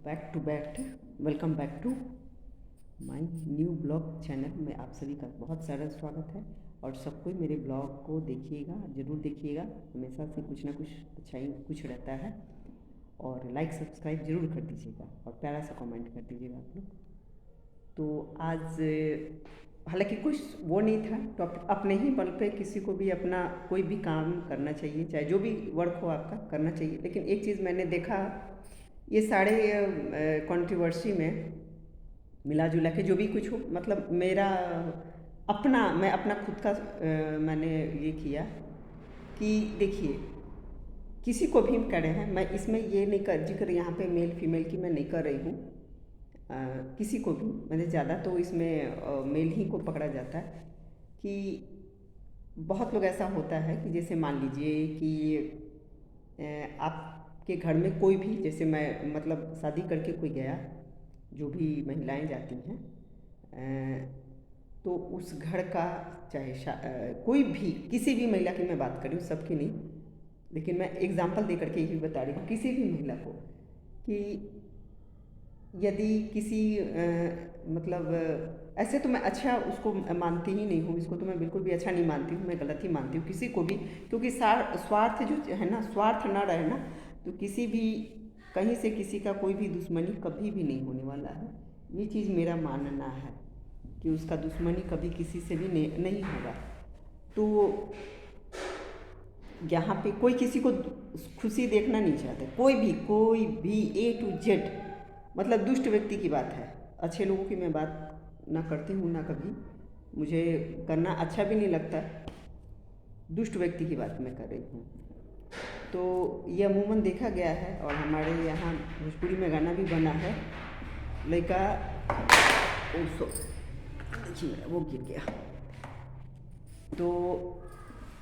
Back welcome back to my new blog channel में आप सभी का बहुत सारा स्वागत है। और सब कोई मेरे ब्लॉग को देखिएगा, ज़रूर देखिएगा। हमेशा से कुछ ना कुछ अच्छाई कुछ रहता है। और लाइक सब्सक्राइब ज़रूर कर दीजिएगा और प्यारा सा कमेंट कर दीजिएगा आप लोग। तो आज हालांकि कुछ वो नहीं था टॉपिक, अपने ही बल पे किसी को भी अपना कोई भी काम करना चाहिए, चाहे जो भी वर्क हो आपका करना चाहिए। लेकिन एक चीज़ मैंने देखा, ये सारे कंट्रोवर्सी में मिला जुला के जो भी कुछ हो, मतलब मेरा मैं अपना खुद का मैंने ये किया कि देखिए, किसी को भी कर रहे हैं, मैं इसमें ये नहीं कर जिक्र यहाँ पे मेल फीमेल की मैं नहीं कर रही हूँ। किसी को भी, मैंने ज़्यादा तो इसमें मेल ही को पकड़ा जाता है कि बहुत लोग ऐसा होता है कि जैसे मान लीजिए कि आपके घर में कोई भी, जैसे मैं मतलब शादी करके कोई गया, जो भी महिलाएं जाती हैं, तो उस घर का चाहे कोई भी किसी भी महिला की मैं बात कर रही हूँ, सबकी नहीं, लेकिन मैं एग्जांपल दे करके यही बता रही हूँ किसी भी महिला को कि यदि किसी मतलब ऐसे तो मैं अच्छा उसको मानती ही नहीं हूँ, इसको तो मैं बिल्कुल भी अच्छा नहीं मानती हूँ, मैं गलत ही मानती हूँ किसी को भी। क्योंकि स्वार्थ जो है ना, स्वार्थ ना रहे ना, तो किसी भी कहीं से किसी का कोई भी दुश्मनी कभी भी नहीं होने वाला है। ये चीज़ मेरा मानना है कि उसका दुश्मनी कभी किसी से भी नहीं होगा। तो यहाँ पे कोई किसी को खुशी देखना नहीं चाहता, कोई भी A to Z, मतलब दुष्ट व्यक्ति की बात है। अच्छे लोगों की मैं बात ना करती हूँ, ना कभी मुझे करना अच्छा भी नहीं लगता। दुष्ट व्यक्ति की बात मैं कर रही हूँ। तो ये अमूमन देखा गया है, और हमारे यहाँ भोजपुरी में गाना भी बना है, लड़का देखिए वो गिर गया। तो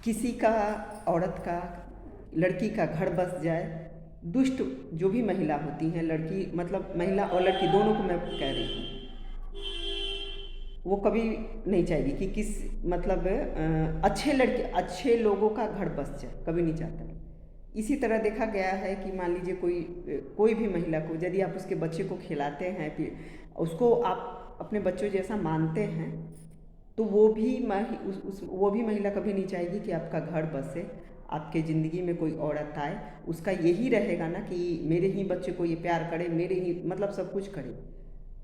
किसी का, औरत का, लड़की का घर बस जाए, दुष्ट जो भी महिला होती हैं, लड़की मतलब महिला और लड़की दोनों को मैं कह रही हूँ, वो कभी नहीं चाहेगी कि किस मतलब अच्छे लोगों का घर बस जाए, कभी नहीं चाहता। इसी तरह देखा गया है कि मान लीजिए कोई भी महिला को यदि आप उसके बच्चे को खिलाते हैं, फिर उसको आप अपने बच्चों जैसा मानते हैं, तो वो भी महिला कभी नहीं चाहेगी कि आपका घर बसे, आपके ज़िंदगी में कोई औरत आए। उसका यही रहेगा ना कि मेरे ही बच्चे को ये प्यार करे, मेरे ही मतलब सब कुछ करे।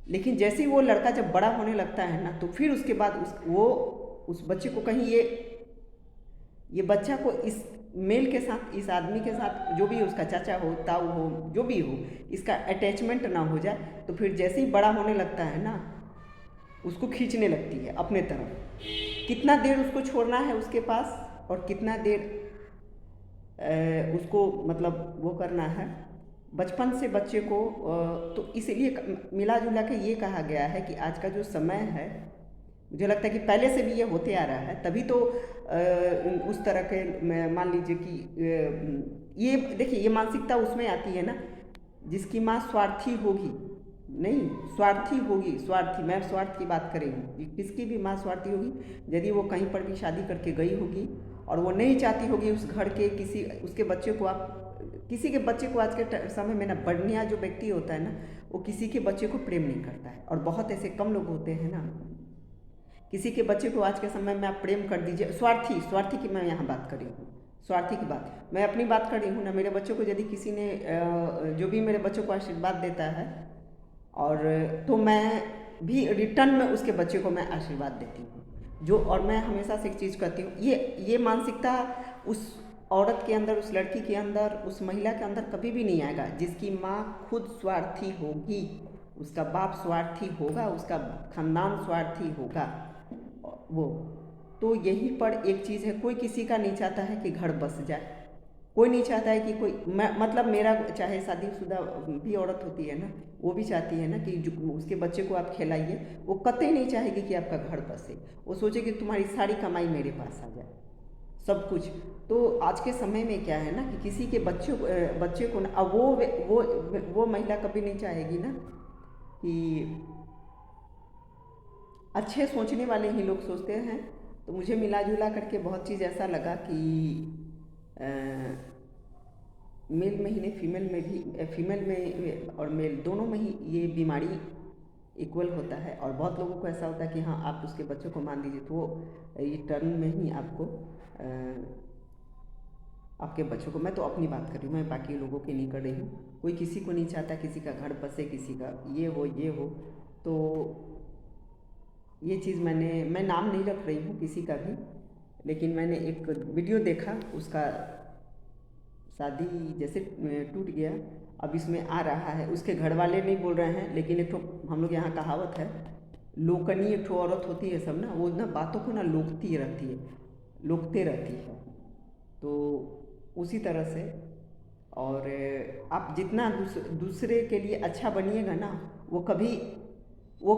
लेकिन जैसे ही वो लड़का जब बड़ा होने लगता है ना, तो फिर उसके बाद उस बच्चे को कहीं ये बच्चा को इस मेल के साथ, इस आदमी के साथ, जो भी उसका चाचा हो, ताऊ हो, जो भी हो, इसका अटैचमेंट ना हो जाए, तो फिर जैसे ही बड़ा होने लगता है ना, उसको खींचने लगती है अपने तरफ। कितना देर उसको छोड़ना है उसके पास, और कितना देर उसको मतलब वो करना है बचपन से बच्चे को। तो इसलिए मिला जुला के ये कहा गया है कि आज का जो समय है, मुझे लगता है कि पहले से भी ये होते आ रहा है, तभी तो उस तरह के मान लीजिए कि ये देखिए, ये मानसिकता उसमें आती है ना, जिसकी माँ स्वार्थी होगी, नहीं स्वार्थी होगी, स्वार्थी, मैं स्वार्थ की बात कर रही हूँ, किसकी भी माँ स्वार्थी होगी। यदि वो कहीं पर भी शादी करके गई होगी और वो नहीं चाहती होगी उस घर के किसी उसके बच्चे को, आप किसी के बच्चे को आज के समय में ना, बढ़िया जो व्यक्ति होता है ना, वो किसी के बच्चे को प्रेम नहीं करता है। और बहुत ऐसे कम लोग होते हैं ना, किसी के बच्चे को आज के समय में आप प्रेम कर दीजिए। स्वार्थी की मैं यहाँ बात कर रही हूँ, स्वार्थी की बात मैं अपनी बात कर रही हूँ ना। मेरे बच्चों को यदि किसी ने जो भी मेरे बच्चों को आशीर्वाद देता है, और तो मैं भी रिटर्न में उसके बच्चे को मैं आशीर्वाद देती हूँ। और मैं हमेशा से एक चीज़ कहती हूँ, ये मानसिकता उस औरत के अंदर, उस लड़की के अंदर, उस महिला के अंदर कभी भी नहीं आएगा जिसकी माँ खुद स्वार्थी होगी, उसका बाप स्वार्थी होगा, उसका खानदान स्वार्थी होगा। वो तो यहीं पर एक चीज़ है, कोई किसी का नहीं चाहता है कि घर बस जाए, कोई नहीं चाहता है कि कोई मतलब मेरा, चाहे शादीशुदा भी औरत होती है ना, वो भी चाहती है ना कि जो उसके बच्चे को आप खिलाइए, वो कतई नहीं चाहेगी कि आपका घर बसे, वो सोचेगी तुम्हारी सारी कमाई मेरे पास आ जाए, सब कुछ। तो आज के समय में क्या है ना कि किसी के बच्चे को ना, अब वो महिला कभी नहीं चाहेगी ना कि अच्छे सोचने वाले ही लोग सोचते हैं। तो मुझे मिला जुला करके बहुत चीज़ ऐसा लगा कि मेल में ही नहीं, फीमेल में भी, फीमेल में और मेल दोनों में ही ये बीमारी इक्वल होता है। और बहुत लोगों को ऐसा होता है कि हाँ आप उसके बच्चों को मान दीजिए, तो वो ये टर्म में ही आपको आपके बच्चों को, मैं तो अपनी बात कर रही हूँ, मैं बाकी लोगों की नहीं कर रही हूँ। कोई किसी को नहीं चाहता किसी का घर बसे, किसी का ये हो। तो ये चीज़ मैं नाम नहीं रख रही हूँ किसी का भी, लेकिन मैंने एक वीडियो देखा, उसका शादी जैसे टूट गया, अब इसमें आ रहा है। उसके घर वाले नहीं बोल रहे हैं, लेकिन एक ठो हम लोग यहाँ कहावत है, लोकनी एक ठो औरत होती है सब ना, वो ना बातों को ना लोकती रहती है, लोकते रहती है। तो उसी तरह से, और आप जितना दूसरे के लिए अच्छा बनिएगा ना, वो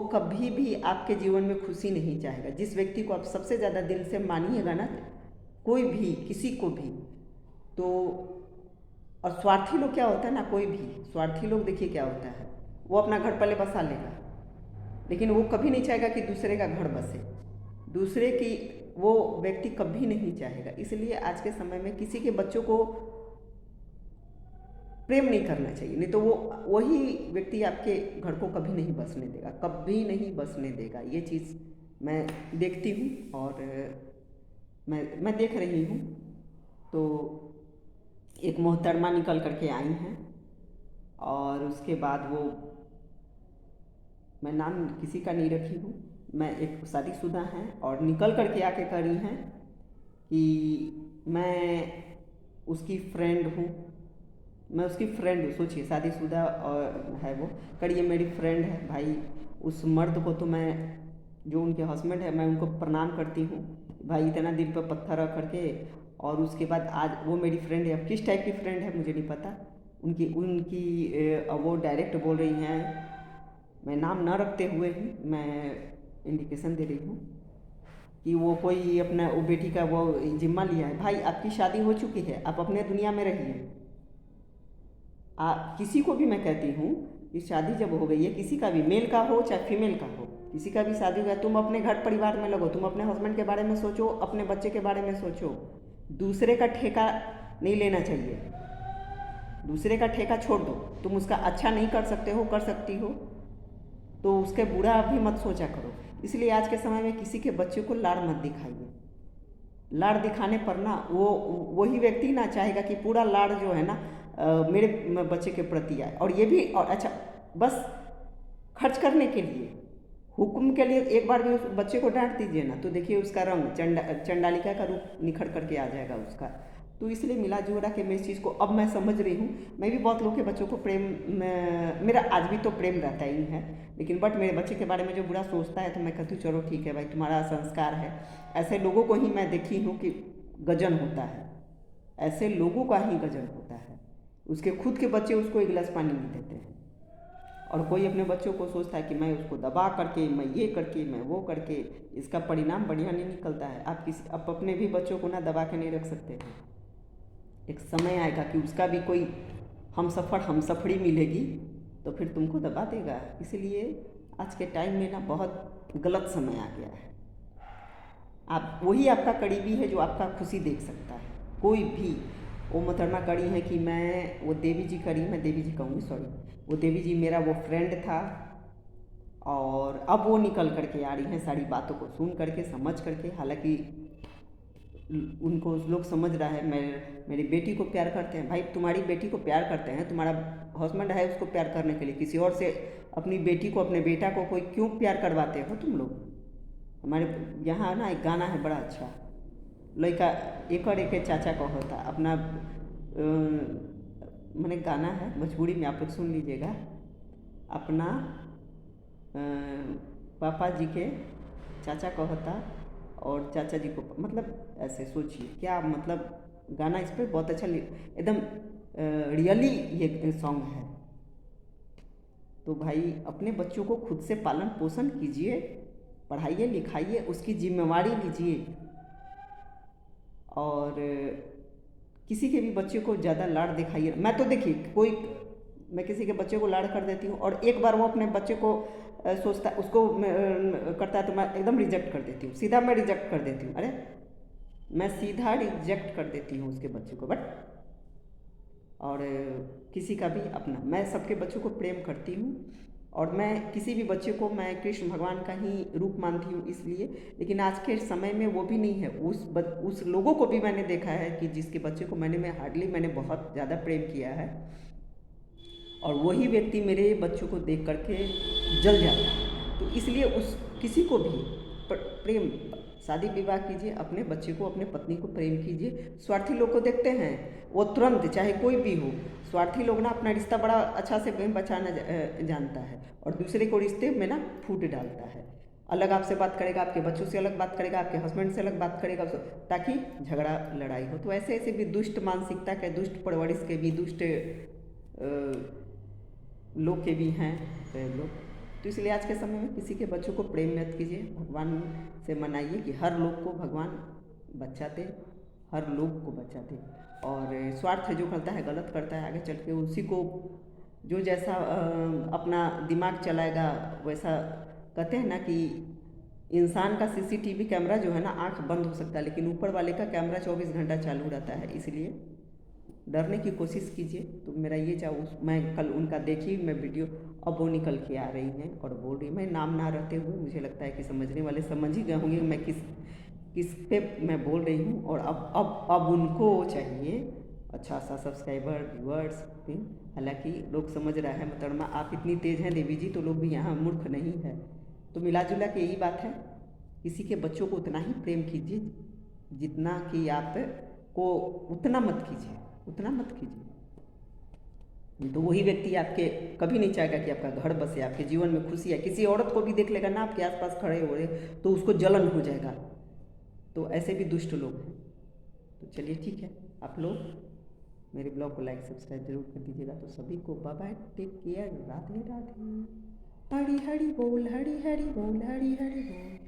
कभी भी आपके जीवन में खुशी नहीं चाहेगा। जिस व्यक्ति को आप सबसे ज़्यादा दिल से मानिएगा ना, कोई भी किसी को भी, तो और स्वार्थी लोग क्या होता है ना, कोई भी स्वार्थी लोग देखिए क्या होता है, वो अपना घर पहले बसा लेगा, लेकिन वो कभी नहीं चाहेगा कि दूसरे का घर बसे, दूसरे की वो व्यक्ति कभी नहीं चाहेगा। इसलिए आज के समय में किसी के बच्चों को प्रेम नहीं करना चाहिए, नहीं तो वो वही व्यक्ति आपके घर को कभी नहीं बसने देगा, कभी नहीं बसने देगा। ये चीज़ मैं देखती हूँ और मैं देख रही हूँ। तो एक मोहतरमा निकल करके आई हैं, और उसके बाद वो, मैं नाम किसी का नहीं रखी हूँ, मैं एक शादीशुदा हैं और निकल करके आके कह रही हैं कि मैं उसकी फ्रेंड हूँ, मैं उसकी फ्रेंड हूँ। सोचिए, शादीशुदा और है वो, करिए मेरी फ्रेंड है। भाई उस मर्द को तो मैं, जो उनके हस्बैंड है, मैं उनको प्रणाम करती हूँ भाई, इतना दिल पर पत्थर रख करके, और उसके बाद आज वो मेरी फ्रेंड है। अब किस टाइप की फ्रेंड है मुझे नहीं पता, उनकी उनकी वो डायरेक्ट बोल रही हैं, मैं नाम ना रखते हुए ही मैं इंडिकेशन दे रही हूँ कि वो कोई अपना वो बेटी का वो जिम्मा लिया है। भाई आपकी शादी हो चुकी है, आप अपने दुनिया में रहिए। किसी को भी मैं कहती हूँ कि शादी जब हो गई है, किसी का भी, मेल का हो चाहे फीमेल का हो, किसी का भी शादी हो गया, तुम अपने घर परिवार में लगो, तुम अपने हस्बैंड के बारे में सोचो, अपने बच्चे के बारे में सोचो। दूसरे का ठेका नहीं लेना चाहिए, दूसरे का ठेका छोड़ दो। तुम उसका अच्छा नहीं कर सकते हो, कर सकती हो, तो उसके बुरा भी मत सोचा करो। इसलिए आज के समय में किसी के बच्चे को लाड़ मत दिखाइए। लाड़ दिखाने पर ना वो वही व्यक्ति ना चाहेगा कि पूरा लाड़ जो है ना मेरे बच्चे के प्रति आए। और ये भी, और अच्छा, बस खर्च करने के लिए, हुक्म के लिए एक बार भी उस बच्चे को डांट दीजिए ना, तो देखिए उसका रंग चंडालिका का रूप निखर करके आ जाएगा उसका। तो इसलिए मिला जुला के मैं इस चीज़ को अब मैं समझ रही हूँ। मैं भी बहुत लोगों के बच्चों को प्रेम, मेरा आज भी तो प्रेम रहता ही है, लेकिन बट मेरे बच्चे के बारे में जो बुरा सोचता है, तो मैं कहती हूँ चलो ठीक है भाई, तुम्हारा संस्कार है। ऐसे लोगों को ही मैं देखी हूँ कि गजन होता है, ऐसे लोगों का ही गजन होता है। उसके खुद के बच्चे उसको एक गिलास पानी नहीं देते हैं, और कोई अपने बच्चों को सोचता है कि मैं उसको दबा करके, मैं ये करके, मैं वो करके, इसका परिणाम बढ़िया नहीं निकलता है। आप अपने भी बच्चों को ना दबा के नहीं रख सकते हैं। एक समय आएगा कि उसका भी कोई हमसफड़ी मिलेगी, तो फिर तुमको दबा देगा। इसलिए आज के टाइम में ना बहुत गलत समय आ गया है। आप वही आपका करीबी है जो आपका खुशी देख सकता है, कोई भी। वो मोहतरमा करी है कि वो देवी जी करी, मैं देवी जी कहूँगी, सॉरी, वो देवी जी मेरा वो फ्रेंड था, और अब वो निकल करके आ रही हैं सारी बातों को सुन करके, समझ करके। हालांकि उनको लोग समझ रहा है, मेरी बेटी को प्यार करते हैं। भाई तुम्हारी बेटी को प्यार करते हैं, तुम्हारा हस्बैंड है उसको प्यार करने के लिए, किसी और से अपनी बेटी को, अपने बेटा को कोई क्यों प्यार करवाते हो तुम लोग? हमारे यहाँ ना एक गाना है बड़ा अच्छा, लड़का एक और एक चाचा का होता अपना, मैंने गाना है भोजपुरी में, आप लोग सुन लीजिएगा। अपना पापा जी के चाचा का होता, और चाचा जी को, मतलब ऐसे सोचिए क्या मतलब। गाना इस पर बहुत अच्छा, एकदम रियली ये सॉन्ग है। तो भाई अपने बच्चों को खुद से पालन पोषण कीजिए, पढ़ाइए लिखाइए, उसकी जिम्मेवारी लीजिए। और किसी के भी बच्चे को ज़्यादा लाड़ दिखाइए। मैं तो देखिए मैं किसी के बच्चे को लाड़ कर देती हूँ, और एक बार वो अपने बच्चे को सोचता उसको करता है, तो मैं एकदम रिजेक्ट कर देती हूँ, सीधा मैं रिजेक्ट कर देती हूँ। अरे मैं सीधा रिजेक्ट कर देती हूँ उसके बच्चे को। बट और किसी का भी अपना। मैं सबके बच्चों को प्रेम करती हूँ और मैं किसी भी बच्चे को मैं कृष्ण भगवान का ही रूप मानती हूँ इसलिए। लेकिन आज के समय में वो भी नहीं है। उस लोगों को भी मैंने देखा है कि जिसके बच्चे को मैंने बहुत ज़्यादा प्रेम किया है और वही व्यक्ति मेरे बच्चों को देख करके जल जाता है। तो इसलिए उस किसी को भी प्रेम, शादी विवाह कीजिए, अपने बच्चे को अपने पत्नी को प्रेम कीजिए। स्वार्थी लोग को देखते हैं, वो तुरंत चाहे कोई भी हो, स्वार्थी लोग ना अपना रिश्ता बड़ा अच्छा से बचाना जानता है और दूसरे को रिश्ते में ना फूट डालता है। अलग आपसे बात करेगा, आपके बच्चों से अलग बात करेगा, आपके हस्बैंड से अलग बात करेगा, ताकि झगड़ा लड़ाई हो। तो ऐसे ऐसे भी दुष्ट मानसिकता के, दुष्ट परवरिश के भी, दुष्ट लोग के भी हैं लोग। तो इसलिए आज के समय में किसी के बच्चों को प्रेम मत कीजिए, भगवान से मनाइए कि हर लोग को भगवान बच्चा दे, हर लोग को बच्चा दे। और स्वार्थ जो करता है, गलत करता है, आगे चल के उसी को जो जैसा अपना दिमाग चलाएगा वैसा। कहते हैं ना कि इंसान का सीसीटीवी कैमरा जो है ना, आंख बंद हो सकता है, लेकिन ऊपर वाले का कैमरा 24 घंटा चालू रहता है। इसलिए डरने की कोशिश कीजिए। तो मेरा ये मैं कल उनका देखी मैं वीडियो, अब वो निकल के आ रही हैं और बोल रही, मैं नाम ना रहते हुए मुझे लगता है कि समझने वाले समझ ही गए होंगे मैं किस पे मैं बोल रही हूँ। और अब उनको चाहिए अच्छा सा सब्सक्राइबर, व्यूअर्स। हालांकि लोग समझ रहा है मोहतरमा आप इतनी तेज़ हैं देवी जी, तो लोग भी यहाँ मूर्ख नहीं है। तो मिला जुला के यही बात है, किसी के बच्चों को उतना ही प्रेम कीजिए जितना कि आप को, उतना मत कीजिए, उतना मत कीजिए। तो वही व्यक्ति आपके कभी नहीं चाहेगा कि आपका घर बसे, आपके जीवन में खुशी है। किसी औरत को भी देख लेगा ना आपके आसपास खड़े हो रहे, तो उसको जलन हो जाएगा। तो ऐसे भी दुष्ट लोग हैं। तो चलिए ठीक है, आप लोग मेरे ब्लॉग को लाइक सब्सक्राइब जरूर कर दीजिएगा। तो सभी को bye bye, take care, Radhe Radhe, Hari Hari बोल, हरी हरी बोल, हरी हरी बोल।